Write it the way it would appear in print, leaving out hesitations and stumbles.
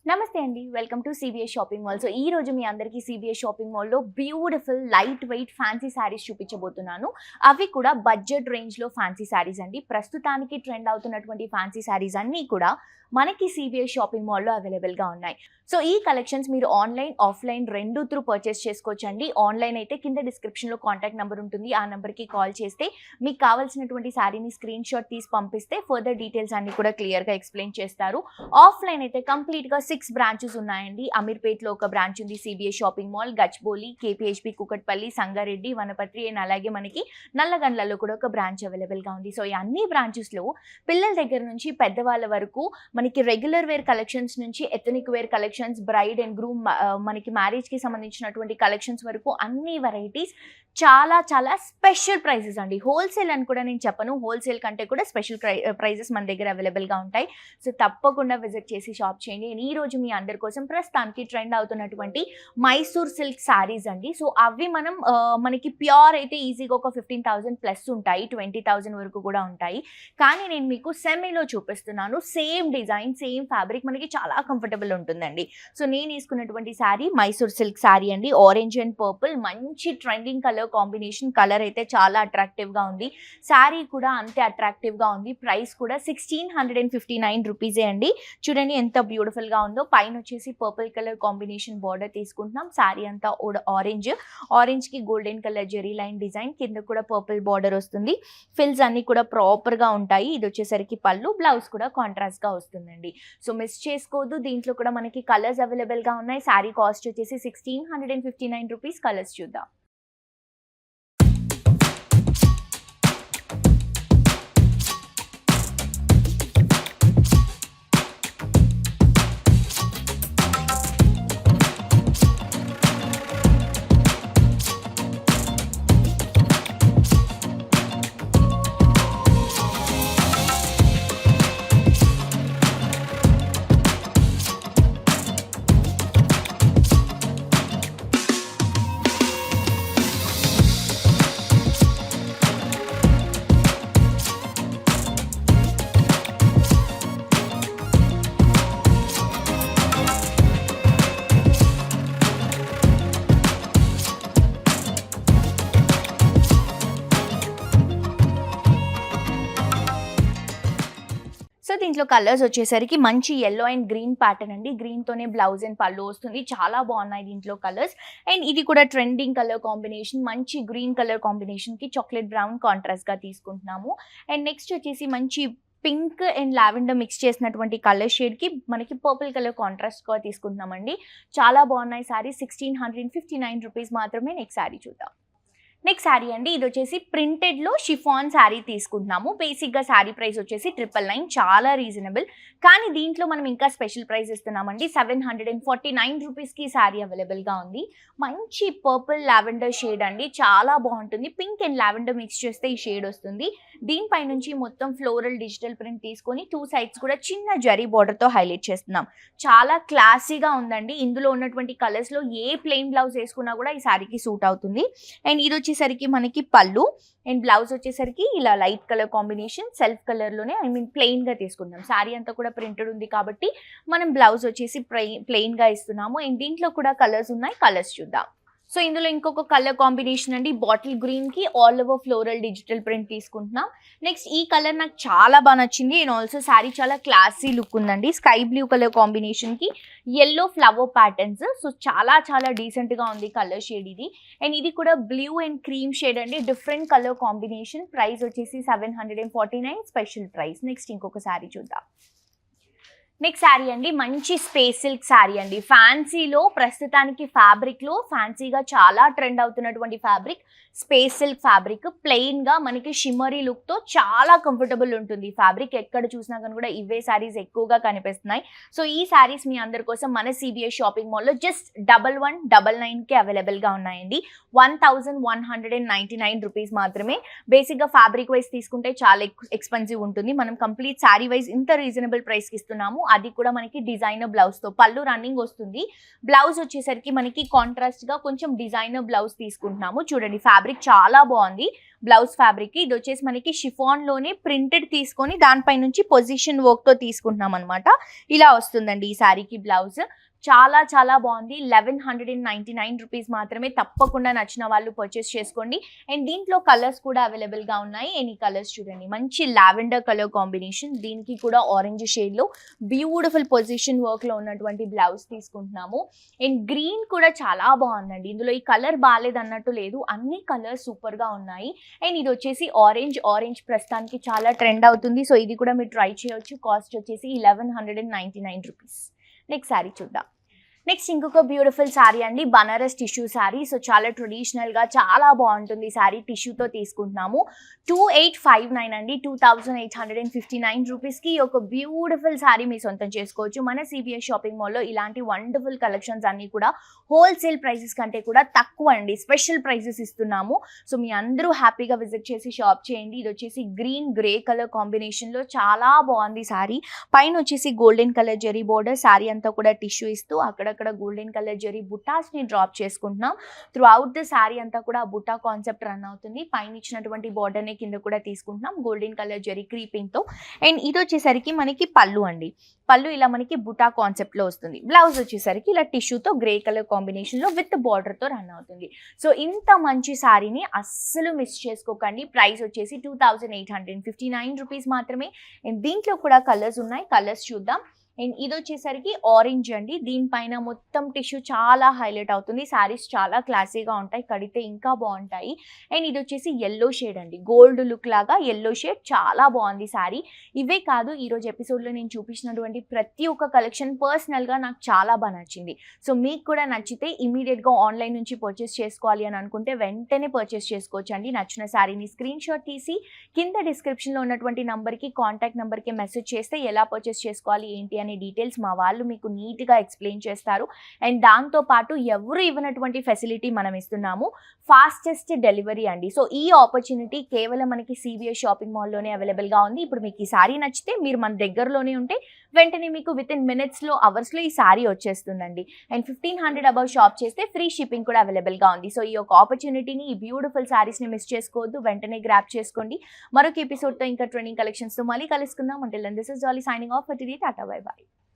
నమస్తే అండి. Welcome to CBS shopping mall. So ఈ రోజు మీ అందరికీ సిబిఎస్ షాపింగ్ మాల్‌లో beautiful light weight fancy saris చూపించబోతున్నాను. అవి కూడా బడ్జెట్ రేంజ్‌లో ఫ్యాన్సీ శారీస్ అండి. ప్రస్తుతానికి ట్రెండ్ అవుతున్నటువంటి ఫ్యాన్సీ శారీస్ అన్నీ కూడా మనకి సిబిఎస్ షాపింగ్ మాల్‌లో అవైలబుల్‌గా ఉన్నాయి. సో ఈ కలెక్షన్స్ మీరు ఆన్‌లైన్, ఆఫ్‌లైన్ రెండు త్రూ పర్చేస్ చేసుకోవచ్చండి. ఆన్‌లైన్ అయితే కింద డిస్క్రిప్షన్‌లో కాంటాక్ట్ నెంబర్ ఉంటుంది. ఆ నెంబర్‌కి కాల్ చేస్తే మీకు కావాల్సినటువంటి శారీని స్క్రీన్ షాట్ తీసి పంపిస్తే ఫర్దర్ డీటెయిల్స్ అన్ని కూడా క్లియర్‌గా ఎక్స్‌ప్లెయిన్ చేస్తారు. ఆఫ్‌లైన్ అయితే కంప్లీట్‌గా 6 బ్రాంచెస్ ఉన్నాయండి. అమీర్పేట్‌లో ఒక బ్రాంచ్ ఉంది CBS shopping mall, Gachibowli, KPHB Kukatpally, Sangareddy, Wanaparthy and అలాగే మనకి నల్లగండ్లలో కూడా ఒక బ్రాంచ్ అవైలబుల్‌గా ఉంది. సో ఈ అన్ని బ్రాంచెస్‌లో పిల్లల దగ్గర నుంచి పెద్దవాళ్ళ వరకు మనకి రెగ్యులర్ వేర్ కలెక్షన్స్ నుంచి ethnic wear collections, bride and groom మనకి మ్యారేజ్‌కి సంబంధించినటువంటి కలెక్షన్స్ వరకు అన్ని వెరైటీస్ చాలా స్పెషల్ ప్రైజెస్ అండి. హోల్సేల్ అని కూడా నేను చెప్పను. హోల్సేల్ కంటే కూడా స్పెషల్ ప్రైజెస్ మన దగ్గర అవైలబుల్‌గా ఉంటాయి. సో తప్పకుండా విజిట్ చేసి షాప్ చేయండి. నేను ఈరోజు మీ అందరి కోసం ప్రస్తుతానికి ట్రెండ్ అవుతున్నటువంటి మైసూర్ సిల్క్ శారీస్ అండి. సో అవి మనకి ప్యూర్ అయితే ఈజీగా ఒక 15,000 ప్లస్ ఉంటాయి, 20,000 వరకు కూడా ఉంటాయి. కానీ నేను మీకు సెమీలో చూపిస్తున్నాను. సేమ్ డిజైన్, సేమ్ ఫ్యాబ్రిక్, మనకి చాలా కంఫర్టబుల్ ఉంటుందండి. సో నేను తీసుకున్నటువంటి శారీ మైసూర్ సిల్క్ శారీ అండి. ఆరెంజ్ అండ్ పర్పుల్ మంచి ట్రెండింగ్ కలర్ కాంబినేషన్. కలర్ అయితే చాలా అట్రాక్టివ్గా ఉంది. శారీ కూడా అంతే అట్రాక్టివ్గా ఉంది. ప్రైస్ కూడా 1659 రూపీసే అండి. చూడండి ఎంత బ్యూటిఫుల్గా ఉందో. పైన వచ్చేసి పర్పుల్ కలర్ కాంబినేషన్ బార్డర్ తీసుకుంటున్నాం. శారీ అంతా ఆరెంజ్కి golden colour zari line design, కింద కూడా పర్పుల్ బార్డర్ వస్తుంది. ఫిల్స్ అన్ని కూడా ప్రాపర్గా ఉంటాయి. ఇది వచ్చేసరికి పళ్ళు, బ్లౌజ్ కూడా కాంట్రాస్ట్గా వస్తుందండి. సో మిస్ చేసుకోవద్దు. దీంట్లో కూడా మనకి కలర్స్ అవైలబుల్గా ఉన్నాయి. శారీ కాస్ట్ వచ్చేసి 1659 రూపీస్. కలర్స్ చూద్దాం. సో దీంట్లో కలర్స్ వచ్చేసరికి మంచి yellow అండ్ గ్రీన్ ప్యాటర్న్ అండి. గ్రీన్తోనే బ్లౌజ్ అండ్ పళ్ళు వస్తుంది. చాలా బాగున్నాయి దీంట్లో కలర్స్. అండ్ ఇది కూడా ట్రెండింగ్ కలర్ కాంబినేషన్. మంచి గ్రీన్ కలర్ కాంబినేషన్కి చాక్లెట్ బ్రౌన్ కాంట్రాస్ట్గా తీసుకుంటున్నాము. అండ్ నెక్స్ట్ వచ్చేసి మంచి పింక్ అండ్ లావెండర్ మిక్స్ చేసినటువంటి కలర్ షేడ్కి మనకి పర్పుల్ కలర్ కాంట్రాస్ట్గా తీసుకుంటున్నామండి. చాలా బాగున్నాయి శారీ. 1659 రూపీస్ మాత్రమే. నెక్స్ట్ శారీ చూద్దాం. నెక్స్ట్ శారీ అండి. ఇది వచ్చేసి ప్రింటెడ్లో షిఫాన్ శారీ తీసుకుంటున్నాము. బేసిక్గా శారీ ప్రైస్ వచ్చేసి 999, చాలా రీజనబుల్. కానీ దీంట్లో మనం ఇంకా స్పెషల్ ప్రైస్ ఇస్తున్నామండి. 749 రూపీస్కి శారీ అవైలబుల్గా ఉంది. మంచి పర్పుల్ లావెండర్ షేడ్ అండి. చాలా బాగుంటుంది. పింక్ అండ్ లావెండర్ మిక్స్ చేస్తే ఈ షేడ్ వస్తుంది. దీనిపై నుంచి మొత్తం ఫ్లోరల్ డిజిటల్ ప్రింట్ తీసుకొని 2 సైడ్స్ కూడా చిన్న జరీ బార్డర్తో హైలైట్ చేస్తున్నాం. చాలా క్లాసీగా ఉందండి. ఇందులో ఉన్నటువంటి కలర్స్లో ఏ ప్లెయిన్ బ్లౌజ్ వేసుకున్నా కూడా ఈ శారీకి సూట్ అవుతుంది. అండ్ ఇది వచ్చేసరికి మనకి పళ్ళు అండ్ బ్లౌజ్ వచ్చేసరికి ఇలా లైట్ కలర్ కాంబినేషన్, సెల్ఫ్ కలర్లోనే ప్లెయిన్గా తీసుకుందాం. శారీ అంతా కూడా ప్రింటెడ్ ఉంది కాబట్టి మనం బ్లౌజ్ వచ్చేసి ప్లెయిన్గా ఇస్తున్నాము. అండ్ దీంట్లో కూడా కలర్స్ ఉన్నాయి. కలర్స్ చూద్దాం. సో ఇందులో ఇంకొక కలర్ కాంబినేషన్ అండి. బాటిల్ గ్రీన్కి all over floral digital print తీసుకుంటున్నాం. నెక్స్ట్ ఈ కలర్ నాకు చాలా బాగా నచ్చింది. అండ్ ఆల్సో శారీ చాలా క్లాసీ లుక్ ఉందండి. స్కై బ్లూ కలర్ కాంబినేషన్కి yellow ఫ్లవర్ ప్యాటర్న్స్. సో చాలా డీసెంట్గా ఉంది కలర్ షేడ్ ఇది. అండ్ ఇది కూడా బ్లూ అండ్ క్రీమ్ షేడ్ అండి. Different colour combination. ప్రైస్ వచ్చేసి 749 స్పెషల్ ప్రైస్. నెక్స్ట్ ఇంకొక శారీ చూద్దాం. నెక్స్ట్ శారీ అండి. మంచి స్పేస్ సిల్క్ శారీ అండి. ఫ్యాన్సీలో ప్రస్తుతానికి ఫ్యాబ్రిక్లో ఫ్యాన్సీగా చాలా ట్రెండ్ అవుతున్నటువంటి ఫ్యాబ్రిక్ స్పేస్ సిల్క్ ఫ్యాబ్రిక్. ప్లెయిన్గా మనకి షిమ్మరీ లుక్తో చాలా కంఫర్టబుల్ ఉంటుంది ఫ్యాబ్రిక్. ఎక్కడ చూసినా కానీ కూడా ఇవే శారీస్ ఎక్కువగా కనిపిస్తున్నాయి. సో ఈ శారీస్ మీ అందరి కోసం మన సిబిఎస్ షాపింగ్ మాల్లో జస్ట్ 1199కి అవైలబుల్గా ఉన్నాయండి. 1199 రూపీస్ మాత్రమే. బేసిక్గా ఫ్యాబ్రిక్ వైజ్ తీసుకుంటే చాలా ఎక్స్పెన్సివ్ ఉంటుంది. మనం కంప్లీట్ శారీ వైజ్ ఇంత రీజనబుల్ ప్రైస్కి ఇస్తున్నాము. అది కూడా మనకి డిజైనర్ బ్లౌజ్తో. పళ్ళు రన్నింగ్ వస్తుంది. బ్లౌజ్ వచ్చేసరికి మనకి కాంట్రాస్ట్గా కొంచెం డిజైనర్ బ్లౌజ్ తీసుకుంటున్నాము. చూడండి ఫ్యాబ్రిక్ చాలా బాగుంది. Blouse fabric. ఇది వచ్చేసి మనకి షిఫాన్ లోనే ప్రింటెడ్ తీసుకొని దానిపై నుంచి పొజిషన్ వర్క్ తో తీసుకుంటున్నాం అనమాట. ఇలా వస్తుందండి ఈ శారీకి బ్లౌజ్. చాలా చాలా బాగుంది. 1199 రూపీస్ మాత్రమే. తప్పకుండా నచ్చిన వాళ్ళు పర్చేస్ చేసుకోండి. అండ్ దీంట్లో కలర్స్ కూడా అవైలబుల్ గా ఉన్నాయి. ఎనీ కలర్స్ చూడండి. మంచి లావెండర్ కలర్ కాంబినేషన్, దీనికి కూడా ఆరెంజ్ షేడ్ లో బ్యూటిఫుల్ పొజిషన్ వర్క్ లో ఉన్నటువంటి బ్లౌజ్ తీసుకుంటున్నాము. అండ్ గ్రీన్ కూడా చాలా బాగుందండి. ఇందులో ఈ కలర్ బాగాలేదు అన్నట్టు లేదు, అన్ని కలర్స్ సూపర్ గా ఉన్నాయి. అండ్ ఇది వచ్చేసి ఆరెంజ్ ప్రస్తుతానికి చాలా ట్రెండ్ అవుతుంది. సో ఇది కూడా మీరు ట్రై చేయొచ్చు. కాస్ట్ వచ్చేసి 1199 రూపీస్. నెక్స్ట్ శారీ చూద్దాం. నెక్స్ట్ ఇంకొక బ్యూటిఫుల్ శారీ అండి, బనారస్ టిష్యూ శారీ. సో చాలా ట్రెడిషనల్గా చాలా బాగుంటుంది శారీ. టిష్యూతో తీసుకుంటున్నాము. 2859 అండి, 2859 రూపీస్కి ఒక బ్యూటిఫుల్ శారీ మీ సొంతం చేసుకోవచ్చు. మన సిబిఎస్ షాపింగ్ మాల్లో ఇలాంటి వండర్ఫుల్ కలెక్షన్స్ అన్నీ కూడా హోల్సేల్ ప్రైసెస్ కంటే కూడా తక్కువ అండి, స్పెషల్ ప్రైసెస్ ఇస్తున్నాము. సో మీ అందరూ హ్యాపీగా విజిట్ చేసి షాప్ చేయండి. ఇది వచ్చేసి గ్రీన్ గ్రే కలర్ కాంబినేషన్లో చాలా బాగుంది శారీ. పైన వచ్చేసి golden colour zari border, sari అంతా కూడా టిష్యూ ఇస్తూ అక్కడక్కడ గోల్డెన్ కలర్ జరీ బుటాస్ ని డ్రాప్ చేసుకుంటున్నాం. త్రూ అవుట్ ద శారీ అంతా కూడా బుటా కాన్సెప్ట్ రన్ అవుతుంది. పైన ఇచ్చినటువంటి బార్డర్ ని కింద కూడా తీసుకుంటున్నాం గోల్డెన్ కలర్ జరీ క్రీపింగ్ తో. అండ్ ఇది వచ్చేసరికి మనకి పళ్ళు అండి. పళ్ళు ఇలా మనకి బుటా కాన్సెప్ట్ లో వస్తుంది. బ్లౌజ్ వచ్చేసరికి ఇలా టిష్యూతో గ్రే కలర్ కాంబినేషన్ లో విత్ బార్డర్ తో రన్ అవుతుంది. సో ఇంత మంచి శారీని అస్సలు మిస్ చేసుకోకండి. ప్రైస్ వచ్చేసి 2859 రూపీస్ మాత్రమే. అండ్ దీంట్లో కూడా కలర్స్ ఉన్నాయి, కలర్స్ చూద్దాం. అండ్ ఇది వచ్చేసరికి ఆరెంజ్ అండి. దీనిపైన మొత్తం టిష్యూ చాలా హైలైట్ అవుతుంది. శారీస్ చాలా క్లాసీగా ఉంటాయి, కడితే ఇంకా బాగుంటాయి. అండ్ ఇది వచ్చేసి ఎల్లో షేడ్ అండి, గోల్డ్ లుక్ లాగా ఎల్లో షేడ్. చాలా బాగుంది శారీ. ఇవే కాదు, ఈరోజు ఎపిసోడ్లో నేను చూపించినటువంటి ప్రతి ఒక్క కలెక్షన్ పర్సనల్గా నాకు చాలా బాగా నచ్చింది. సో మీకు కూడా నచ్చితే ఇమీడియట్గా ఆన్లైన్ నుంచి పర్చేస్ చేసుకోవాలి అని అనుకుంటే వెంటనే పర్చేస్ చేసుకోవచ్చు అండి. నచ్చిన శారీని స్క్రీన్ షాట్ తీసి కింద డిస్క్రిప్షన్లో ఉన్నటువంటి నంబర్కి, కాంటాక్ట్ నెంబర్కి మెసేజ్ చేస్తే ఎలా పర్చేస్ చేసుకోవాలి ఏంటి అనే డీటెయిల్స్ మా వాళ్ళు మీకు నీట్గా ఎక్స్ప్లెయిన్ చేస్తారు. అండ్ దాంతోపాటు ఎవరు ఇవ్వనటువంటి ఫెసిలిటీ మనం ఇస్తున్నాము, ఫాస్టెస్ట్ డెలివరీ అండి. సో ఈ ఆపర్చునిటీ కేవలం మనకి సిబిఎస్ షాపింగ్ మాల్లోనే అవైలబుల్గా ఉంది. ఇప్పుడు మీకు ఈ శారీ నచ్చితే మీరు మన దగ్గరలోనే ఉంటే వెంటనే మీకు వితిన్ మినిట్స్లో, అవర్స్లో ఈ శారీ వచ్చేస్తుందండి. అండ్ 1500 అబౌవ్ షాప్ చేస్తే ఫ్రీ షిప్పింగ్ కూడా అవైలబుల్గా ఉంది. సో ఈ యొక్క ఆపర్చునిటీని, ఈ బ్యూటిఫుల్ శారీస్ని మిస్ చేసుకోవద్దు, వెంటనే గ్రాప్ చేసుకోండి. మరొక ఎపిసోడ్తో ఇంకా ట్రెండింగ్ కలెక్షన్స్తో మళ్ళీ కలుసుకుందాం. Until then this is Jolly signing off. Tata, bye by.